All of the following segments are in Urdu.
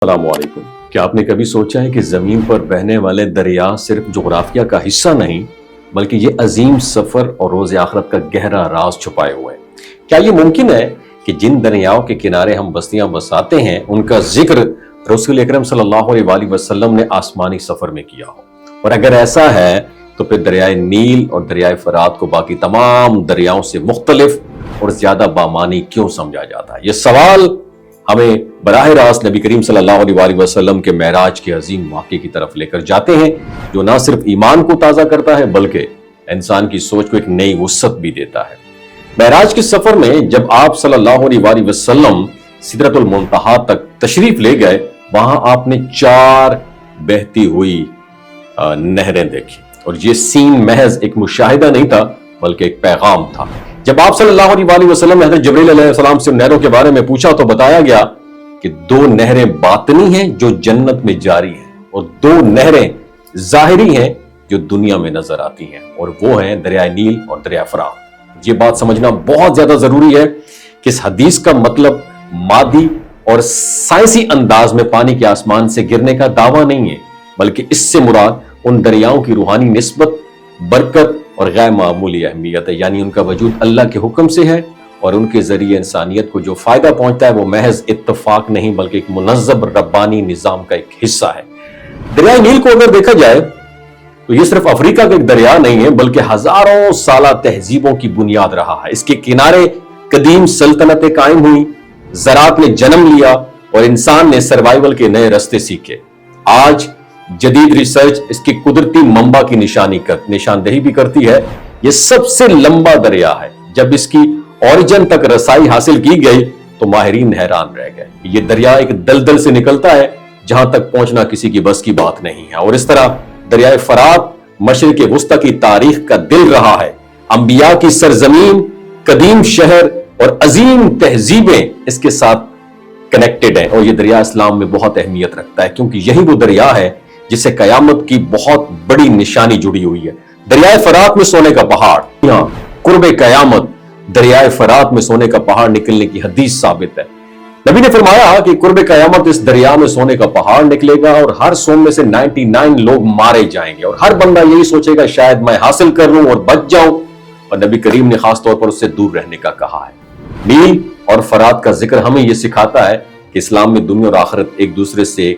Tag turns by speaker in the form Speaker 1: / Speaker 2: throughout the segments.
Speaker 1: السلام علیکم۔ کیا آپ نے کبھی سوچا ہے کہ زمین پر بہنے والے دریا صرف جغرافیہ کا حصہ نہیں بلکہ یہ عظیم سفر اور روز آخرت کا گہرا راز چھپائے ہوئے ہیں؟ کیا یہ ممکن ہے کہ جن دریاؤں کے کنارے ہم بستیاں بساتے ہیں ان کا ذکر رسول اکرم صلی اللہ علیہ وآلہ وسلم نے آسمانی سفر میں کیا ہو؟ اور اگر ایسا ہے تو پھر دریائے نیل اور دریائے فرات کو باقی تمام دریاؤں سے مختلف اور زیادہ بامانی کیوں سمجھا جاتا ہے؟ یہ سوال ہمیں براہ راست نبی کریم صلی اللہ علیہ وآلہ وسلم کے معراج کے عظیم واقعے کی طرف لے کر جاتے ہیں، جو نہ صرف ایمان کو تازہ کرتا ہے بلکہ انسان کی سوچ کو ایک نئی وسعت بھی دیتا ہے۔ معراج کے سفر میں جب آپ صلی اللہ علیہ وآلہ وسلم سدرۃ المنتہا تک تشریف لے گئے، وہاں آپ نے 4 بہتی ہوئی نہریں دیکھی، اور یہ سین محض ایک مشاہدہ نہیں تھا بلکہ ایک پیغام تھا۔ جب آپ صلی اللہ علیہ وآلہ وسلم نے حضرت جبرائیل علیہ السلام سے نہروں کے بارے میں پوچھا تو بتایا گیا کہ 2 نہریں باطنی ہیں جو جنت میں جاری ہیں، اور 2 نہریں ظاہری ہیں جو دنیا میں نظر آتی ہیں، اور وہ ہیں دریائے نیل اور دریائے فرات۔ یہ بات سمجھنا بہت زیادہ ضروری ہے کہ اس حدیث کا مطلب مادی اور سائنسی انداز میں پانی کے آسمان سے گرنے کا دعویٰ نہیں ہے، بلکہ اس سے مراد ان دریاؤں کی روحانی نسبت، برکت اور غیر معمولی اہمیت ہے، یعنی ان کا وجود اللہ کے حکم سے ہے، اور ان کے ذریعے انسانیت کو جو فائدہ پہنچتا ہے وہ محض اتفاق نہیں بلکہ ایک منظم ربانی نظام کا ایک حصہ ہے۔ دریائے نیل کو اگر دیکھا جائے تو یہ صرف افریقہ کا ایک دریا نہیں ہے بلکہ ہزاروں سالہ تہذیبوں کی بنیاد رہا ہے۔ اس کے کنارے قدیم سلطنتیں قائم ہوئی، زراعت نے جنم لیا، اور انسان نے سروائیول کے نئے راستے سیکھے۔ آج جدید ریسرچ اس کی قدرتی منبع کی نشاندہی بھی کرتی ہے۔ یہ سب سے لمبا دریا ہے۔ جب اس کی اوریجن تک رسائی حاصل کی گئی تو ماہرین حیران رہ گئے۔ یہ دریا ایک دلدل سے نکلتا ہے جہاں تک پہنچنا کسی کی بس کی بات نہیں ہے، اور اس طرح دریائے فرات مشرق وسطی کی تاریخ کا دل رہا ہے۔ انبیاء کی سرزمین، قدیم شہر اور عظیم تہذیبیں اس کے ساتھ کنیکٹڈ ہیں، اور یہ دریا اسلام میں بہت اہمیت رکھتا ہے کیونکہ یہی وہ دریا ہے جسے قیامت کی بہت بڑی نشانی جڑی ہوئی ہے۔ دریائے فرات میں سونے کا پہاڑ، یہاں قرب قیامت دریائے فرات میں سونے کا پہاڑ نکلنے کی حدیث ثابت ہے۔ نبی نے فرمایا کہ قرب قیامت اس دریا میں سونے کا پہاڑ نکلے گا، اور ہر 100 میں سے 99 لوگ مارے جائیں گے، اور ہر بندہ یہی سوچے گا شاید میں حاصل کر لوں اور بچ جاؤں، اور نبی کریم نے خاص طور پر اس سے دور رہنے کا کہا ہے۔ نیل اور فرات کا ذکر ہمیں یہ سکھاتا ہے کہ اسلام میں دنیا اور آخرت ایک دوسرے سے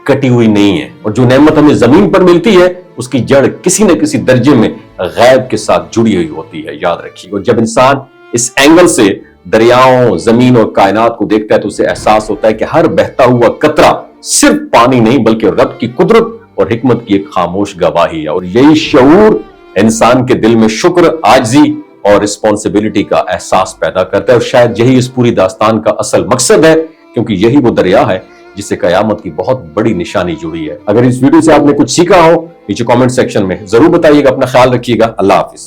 Speaker 1: کٹی ہوئی نہیں ہے، اور جو نعمت ہمیں زمین پر ملتی ہے اس کی جڑ کسی نہ کسی درجے میں غیب کے ساتھ جڑی ہوئی ہوتی ہے، یاد رکھیے۔ اور جب انسان اس اینگل سے دریاؤں، زمین اور کائنات کو دیکھتا ہے تو اسے احساس ہوتا ہے کہ ہر بہتا ہوا قطرہ صرف پانی نہیں بلکہ رب کی قدرت اور حکمت کی ایک خاموش گواہی ہے، اور یہی شعور انسان کے دل میں شکر، عاجزی اور رسپانسبلٹی کا احساس پیدا کرتا ہے، اور شاید یہی اس پوری داستان کا اصل مقصد ہے، کیونکہ یہی وہ دریا ہے جس سے قیامت کی بہت بڑی نشانی جڑی ہے۔ اگر اس ویڈیو سے آپ نے کچھ سیکھا ہو نیچے کامنٹ سیکشن میں ضرور بتائیے گا۔ اپنا خیال رکھیے گا۔ اللہ حافظ۔